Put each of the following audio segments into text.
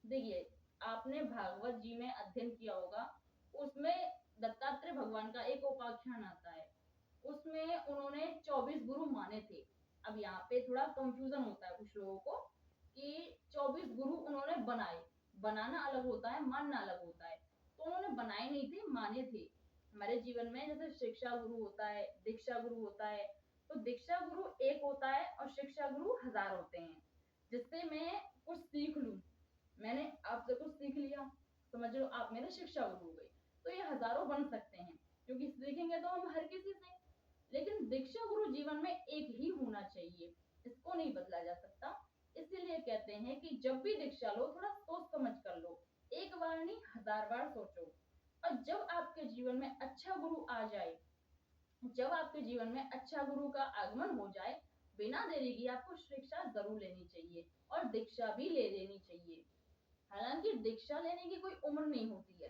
देखिए, आपने भागवत जी में अध्ययन किया होगा, उसमें दत्तात्रेय भगवान का एक उपाख्यान आता है। उसमें उन्होंने 24 गुरु माने थे। अब यहाँ पे थोड़ा कंफ्यूजन होता है कुछ लोगों को कि 24 गुरु उन्होंने बनाए। बनाना अलग होता है, मानना अलग होता है। तो उन्होंने बनाए नहीं थे, माने थे। हमारे जीवन में जैसे शिक्षा गुरु होता है, दीक्षा गुरु होता है। तो दीक्षा गुरु एक होता है और शिक्षा गुरु हजार होते हैं, जिससे मैं कुछ सीख लूं। मैंने आपसे कुछ सीख लिया, समझ लो आप मेरे शिक्षा गुरु हो गए। तो ये हजारों बन सकते हैं, क्योंकि सीखेंगे तो हम हर किसी से। लेकिन दीक्षा गुरु जीवन में एक ही होना चाहिए, इसको नहीं बदला जा सकता। इसीलिए कहते हैं कि जब भी दीक्षा लो थोड़ा सोच समझ कर लो, एक बार नहीं हजार बार सोचो। और जब आपके जीवन में अच्छा गुरु आ जाए, जब आपके जीवन में अच्छा गुरु का आगमन हो जाए, बिना देरी किए आपको शिक्षा जरूर लेनी चाहिए और दीक्षा भी ले लेनी चाहिए। हालांकि दीक्षा लेने की कोई उम्र नहीं होती है,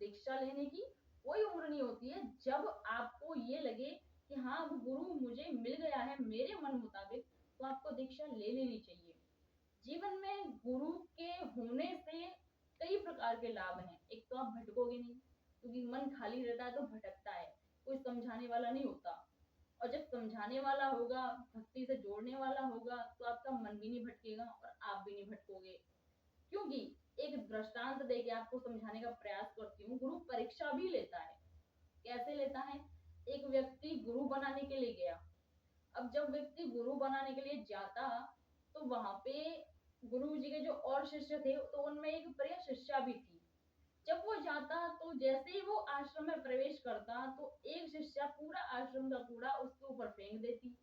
दीक्षा लेने की कोई उम्र नहीं होती है। जब आपको ये लगे कि हाँ अब गुरु मुझे मिल गया है मेरे मन मुताबिक, तो आपको दीक्षा ले लेनी चाहिए। जीवन में गुरु के होने से कई प्रकार के लाभ हैं। एक तो आप भटकोगे नहीं, क्योंकि मन खाली रहता है तो भटकता है, कोई समझाने वाला नहीं होता। और जब समझाने वाला होगा, भक्ति से जोड़ने वाला होगा, तो आपका मन भी नहीं भटकेगा और आप भी नहीं भटकोगे। क्योंकि एक दृष्टांत देके आपको समझाने का प्रयास करती हूँ, गुरु परीक्षा भी लेता है। कैसे लेता है? एक व्यक्ति गुरु बनाने के लिए गया। अब जब व्यक्ति गुरु बनाने के लिए जाता, तो वहां पे गुरु जी के जो और शिष्य थे, तो उनमें एक प्रिय शिष्या भी थी। जब वो जाता तो जैसे ही वो आश्रम में प्रवेश करता, तो एक शिष्या पूरा आश्रम का कूड़ा उसके ऊपर फेंक देती।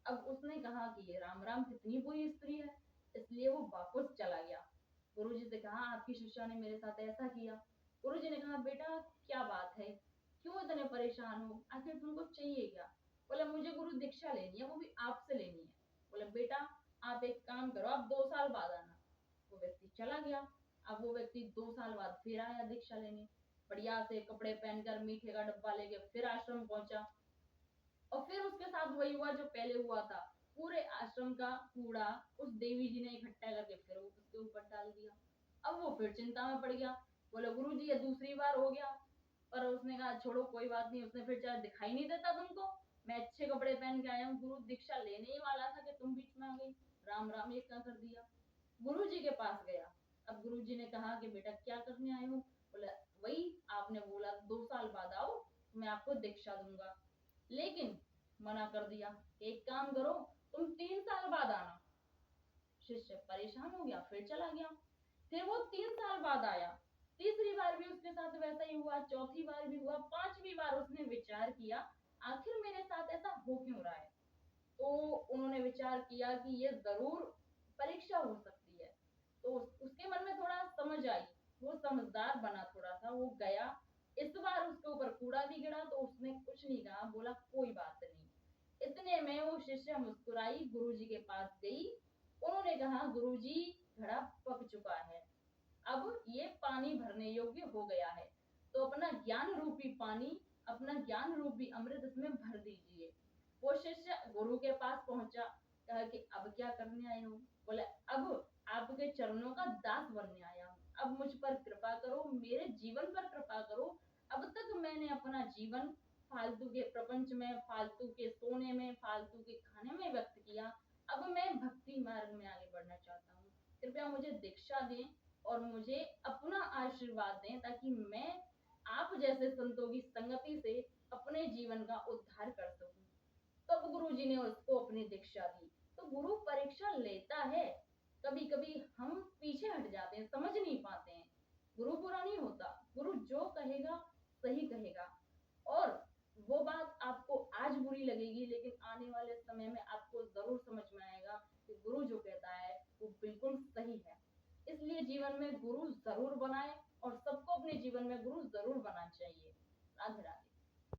अब उसने कहा कि ये राम राम कितनी बुरी स्त्री है, इसलिए वो वापस चला गया। गुरुजी से कहा आपकी शिष्या ने मेरे साथ ऐसा किया। गुरुजी ने कहा बेटा क्या बात है, क्यों इतने परेशान हो, आखिर तुमको चाहिए क्या? बोला मुझे गुरु दीक्षा लेनी है, वो भी आपसे लेनी है। बोला बेटा आप एक काम करो, आप 2 साल बाद आना। वो व्यक्ति चला गया। अब वो व्यक्ति 2 साल बाद फिर आया दीक्षा लेने, बढ़िया से कपड़े पहनकर मीठे का डब्बा लेके फिर आश्रम पहुंचा। और फिर उसके साथ वही हुआ जो पहले हुआ था। पूरे आश्रम का कूड़ा उस देवी जी ने इकट्ठा करके फिर उसके ऊपर डाल दिया। अब वो फिर चिंता में पड़ गया, बोले गुरु जी ये दूसरी बार हो गया। पर उसने कहा छोड़ो कोई बात नहीं। उसने फिर चाहे दिखाई नहीं देता तुमको, मैं अच्छे कपड़े पहन के आया हूँ, गुरु दीक्षा लेने ही वाला था कि तुम बीच में आ गई, राम राम ये क्या कर दिया। गुरु जी के पास गया। अब गुरु जी ने कहा कि बेटा क्या करने आए हो? बोला वही आपने बोला 2 साल बाद आओ, मैं आपको दीक्षा दूंगा। लेकिन मना कर दिया, एक काम करो तुम 3 साल बाद आना। शिष्य परेशान हो गया, फिर चला गया। फिर वो 3 साल बाद आया। तीसरी बार भी उसके साथ वैसा ही हुआ, चौथी बार भी हुआ, पांचवी बार उसने विचार किया आखिर मेरे साथ ऐसा हो क्यों रहा है। तो उन्होंने विचार किया कि ये जरूर परीक्षा हो सकती है। तो उसके मन में थोड़ा समझ आई, वो समझदार बना थोड़ा सा, वो गया। इस बार उसके ऊपर कूड़ा भी गिरा तो उसने कुछ नहीं कहा, बोला कोई बात नहीं। इतने में वो शिष्य मुस्कुराई, गुरुजी के पास गई। उन्होंने कहा गुरुजी घड़ा पक चुका है, अब ये पानी भरने योग्य हो गया है, तो अपना ज्ञान रूपी पानी, अपना ज्ञान रूपी अमृत इसमें भर दीजिए। वो शिष्य गुरु के पास पहुंचा, कहा कि अब क्या करने आए हो? बोले अब आपके चरणों का दास बनने आया हूँ, अब मुझ पर कृपा करो, मेरे जीवन पर कृपा करो। अब तक मैंने अपना जीवन फालतू के प्रपंच में, फालतू के सोने में, फालतू के खाने में व्यक्त किया। अब मैं भक्ति मार्ग में आगे बढ़ना चाहता हूँ, कृपया मुझे दीक्षा दें और मुझे अपना आशीर्वाद दें, ताकि मैं आप जैसे संतों की संगति से अपने जीवन का उद्धार कर सकूं। तब गुरु जी ने उसको अपनी दीक्षा दी। तो गुरु परीक्षा लेता है। कभी कभी हम पीछे हट जाते हैं, समझ नहीं पाते हैं। गुरु बुरा नहीं होता, गुरु जो कहेगा सही कहेगा। और वो बात आपको आज बुरी लगेगी, लेकिन आने वाले समय में आपको जरूर समझ में आएगा कि गुरु जो कहता है वो बिल्कुल सही है। इसलिए जीवन में गुरु जरूर बनाए